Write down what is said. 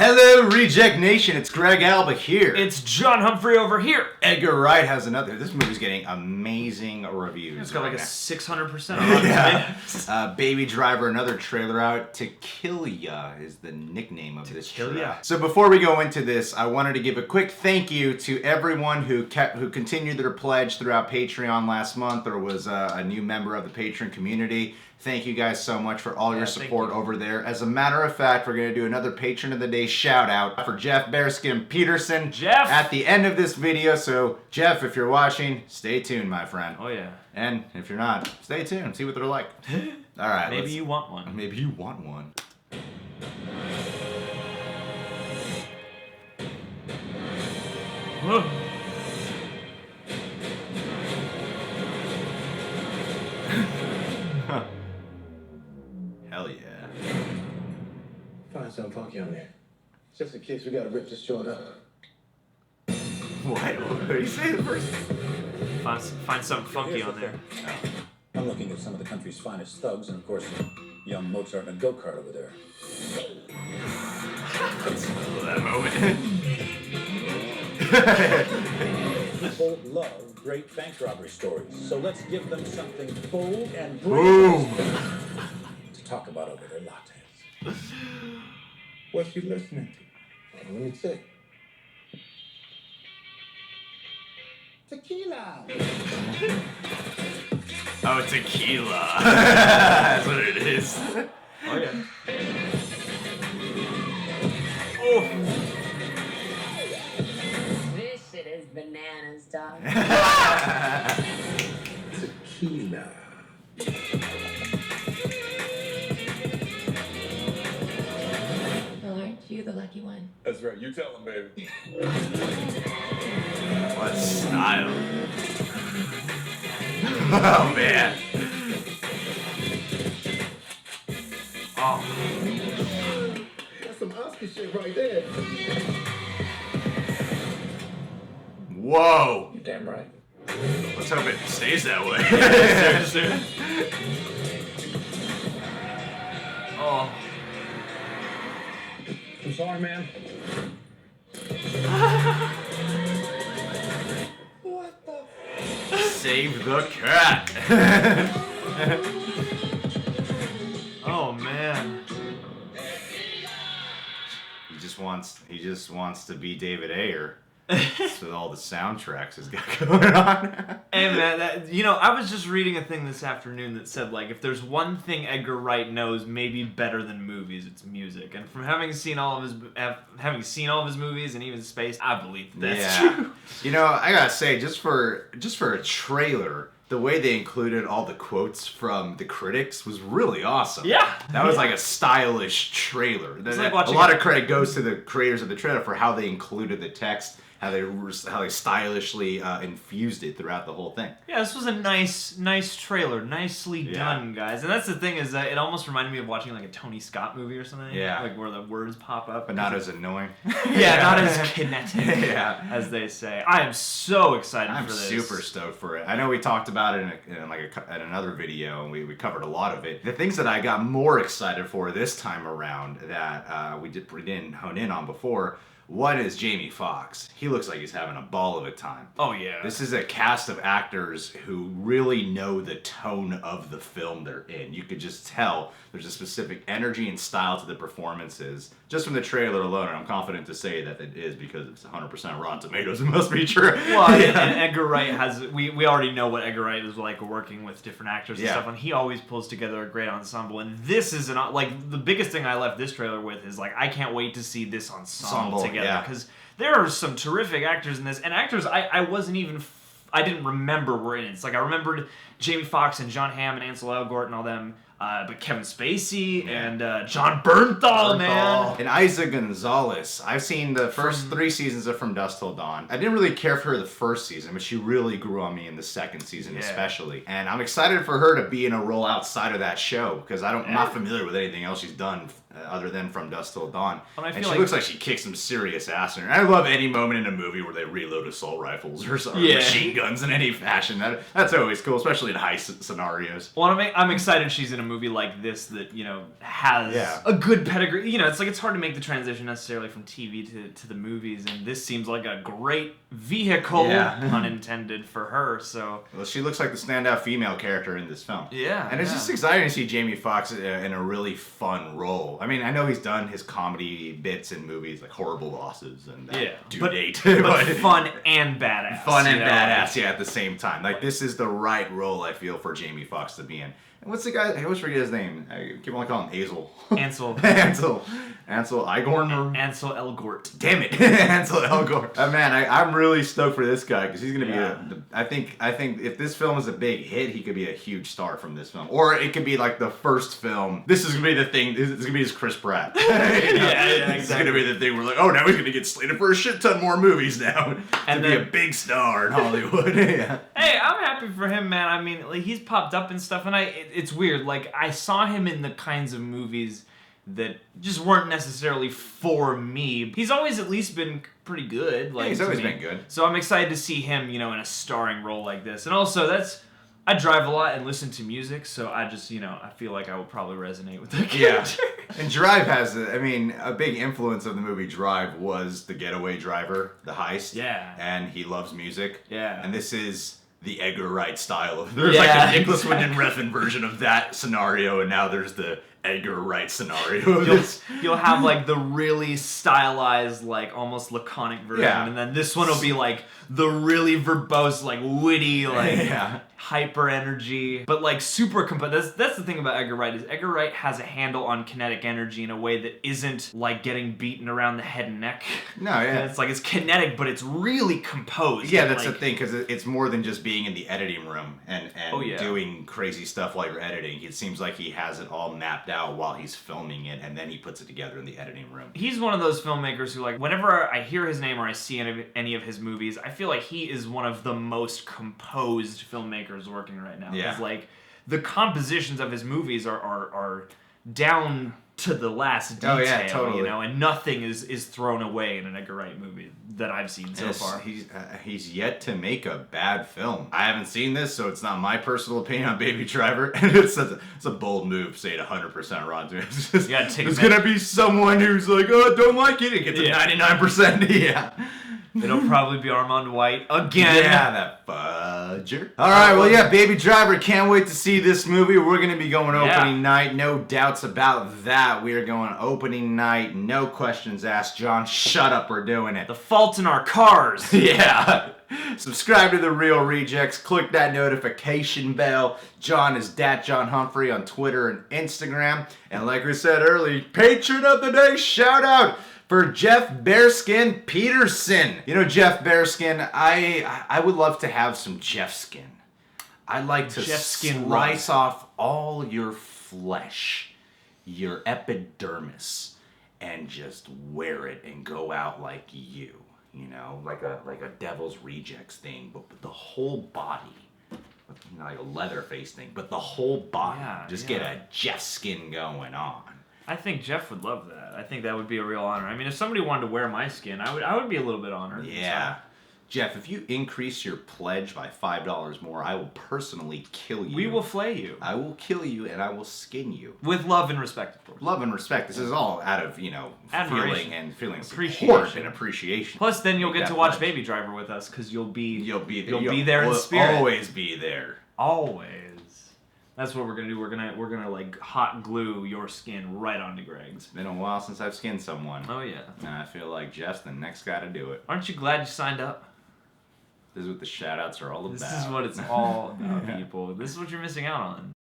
Hello, Reject Nation. It's Greg Alba here. It's John Humphrey over here. Edgar Wright has another. This movie's getting amazing reviews. It's got like a 600% on yeah. Baby Driver, another trailer out. TeKillYah is the nickname of this trailer. So before we go into this, I wanted to give a quick thank you to everyone who continued their pledge throughout Patreon last month or was a new member of the Patreon community. Thank you guys so much for all your support over there. As a matter of fact, we're going to do another Patron of the Day shout out for Jeff Bearskin Peterson at the end of this video. So, Jeff, if you're watching, stay tuned, my friend. Oh, yeah. And if you're not, stay tuned. See what they're like. All right. Maybe you want one. Maybe you want one. Whoa. Hell yeah. Find something funky on there. Just in case we gotta rip this joint up. What did you say the first? Find something funky on there. I'm looking at some of the country's finest thugs, and of course, young Mozart in a go-kart over there. That moment. People love great bank robbery stories, so let's give them something bold and Boom. brave to talk about over their lattes. What you listening to? Let me see. Tequila! Oh, tequila. That's what it is. Oh, yeah. Oh. This shit is bananas, dog. Tequila. Well, aren't you the lucky one? That's right. You tell him, baby. What style. Oh, man. Oh. That's some Oscar shit right there. Whoa. You damn right. Let's hope it stays that way. Oh. I'm sorry, man. What the? Save the cat. Oh, man. He just wants to be David Ayer. With all the soundtracks he's got going on. Hey, man, I was just reading a thing this afternoon that said, like, if there's one thing Edgar Wright knows maybe better than movies, it's music. And from having seen all of his movies and even Space, I believe that's true. You know, I gotta say, just for a trailer, the way they included all the quotes from the critics was really awesome. Yeah. That was like a stylish trailer. Like a lot of credit goes to the creators of the trailer for how they included the text, how they stylishly infused it throughout the whole thing. Yeah, this was a nice trailer. Nicely done, guys. And that's the thing is that it almost reminded me of watching like a Tony Scott movie or something. Yeah. Like where the words pop up. But not as annoying. Yeah, not as kinetic, as they say. I am so excited for this. I'm super stoked for it. I know we talked about it in another video, and we covered a lot of it. The things that I got more excited for this time around that we didn't hone in on before. One is Jamie Foxx. He looks like he's having a ball of a time. Oh, yeah. This is a cast of actors who really know the tone of the film they're in. You could just tell there's a specific energy and style to the performances. Just from the trailer alone, and I'm confident to say that it is because it's 100% Rotten Tomatoes. It must be true. Well, and Edgar Wright has... We already know what Edgar Wright is like working with different actors and stuff, and he always pulls together a great ensemble. And this is like the biggest thing I left this trailer with is like I can't wait to see this ensemble together because there are some terrific actors in this, and actors I didn't remember were in it. It's like I remembered Jamie Foxx and John Hamm and Ansel Elgort and all them. But Kevin Spacey and John Bernthal, man. And Isa Gonzalez. I've seen the first 3 seasons of From Dusk Till Dawn. I didn't really care for her the first season, but she really grew on me in the second season especially. And I'm excited for her to be in a role outside of that show because I'm not familiar with anything else she's done other than From Dusk Till Dawn. And she looks like she kicks some serious ass in her. I love any moment in a movie where they reload assault rifles or machine guns in any fashion. That's always cool, especially in heist scenarios. Well, I'm excited she's in a movie like this that, you know, has Yeah. a good pedigree. You know, it's like it's hard to make the transition necessarily from TV to the movies, and this seems like a great vehicle, pun intended, for her. So Well, she looks like the standout female character in this film. Yeah, And it's yeah. just exciting to see Jamie Foxx in a really fun role. I mean, I know he's done his comedy bits in movies like Horrible Bosses and Due Date. but fun and badass. Fun and you know? badass, yeah, at the same time. Like, this is the right role, I feel, for Jamie Foxx to be in. And what's the guy? I always forget his name. I keep on calling him Hazel. Ansel. Ansel Elgort. Ansel Elgort. Damn it, Ansel Elgort. Man, I'm really stoked for this guy because he's gonna be. I think if this film is a big hit, he could be a huge star from this film, or it could be like the first film. This is gonna be the thing. This is gonna be his Chris Pratt. You know? Yeah, It's gonna be the thing where like, oh, now he's gonna get slated for a shit ton more movies now And to then- be a big star in Hollywood. Yeah. Hey, I'm happy for him, man. I mean, like, he's popped up and stuff, and it's weird. Like, I saw him in the kinds of movies that just weren't necessarily for me. He's always at least been pretty good. Like, He's to always me. been good. So I'm excited to see him, you know, in a starring role like this. And also, I drive a lot and listen to music, so I just, you know, I feel like I will probably resonate with that Yeah. character. And Drive has, a big influence of the movie Drive was The Getaway Driver, the heist. Yeah. And he loves music. Yeah. And this is the Edgar Wright style. There's like Yeah, a Nicholas exactly. Winding Refn version of that scenario, and now there's the Edgar Wright scenario of this. You'll have like the really stylized, like almost laconic version, Yeah. and then this one will be like the really verbose, like witty, like Yeah. hyper energy, but like super composed. That's the thing about Edgar Wright is Edgar Wright has a handle on kinetic energy in a way that isn't like getting beaten around the head and neck. No, yeah. And it's like it's kinetic, but it's really composed. Yeah, that's like, the thing, because it's more than just being in the editing room and Oh, yeah. doing crazy stuff while you're editing. It seems like he has it all mapped out while he's filming it, and then he puts it together in the editing room. He's one of those filmmakers who, like, whenever I hear his name or I see any of his movies, I feel like he is one of the most composed filmmakers working right now. Yeah. Because, like, the compositions of his movies are down to the last detail, Oh, yeah, totally. you know, and nothing is thrown away in an Edgar Wright movie that I've seen so far. He's yet to make a bad film. I haven't seen this, so it's not my personal opinion on Baby Driver. And it's a bold move, say it 100% Rotten Tomatoes. It's just, You gotta take there's a minute. gonna be someone who's like, oh, I don't like it. It gets a Yeah. 99%. Yeah. It'll probably be Armand White again. Yeah, that fudger. All right, well, yeah, Baby Driver. Can't wait to see this movie. We're going to be going opening night. No doubts about that. We are going opening night. No questions asked. John, shut up. We're doing it. The fault in our cars. Yeah. Subscribe to The Real Rejects. Click that notification bell. John is John Humphrey on Twitter and Instagram. And like we said earlier, Patron of the Day shout out for Jeff Bearskin Peterson. You know, Jeff Bearskin, I would love to have some Jeff skin. I'd like to Jeff skin slice off all your flesh, your epidermis, and just wear it and go out like you. You know, like a Devil's Rejects thing, but with the whole body. You know, like a Leatherface thing, but the whole body. Yeah, just yeah. get a Jeff skin going on. I think Jeff would love that. I think that would be a real honor. I mean, if somebody wanted to wear my skin, I would be a little bit honored. Yeah. Jeff, if you increase your pledge by $5 more, I will personally kill you. We will flay you. I will kill you and I will skin you. With love and respect, of course. Love and respect. This is all out of, you know, Admiration. feeling Appreciation. support and appreciation. Plus, then you'll get That to watch pledge. Baby Driver with us, because you'll be there in will spirit. Always be there. Always. That's what we're gonna do. We're gonna like hot glue your skin right onto Greg's. It's been a while since I've skinned someone. Oh yeah. And I feel like Jeff's the next guy to do it. Aren't you glad you signed up? This is what the shout outs are all about. This is what it's all about, people. This is what you're missing out on.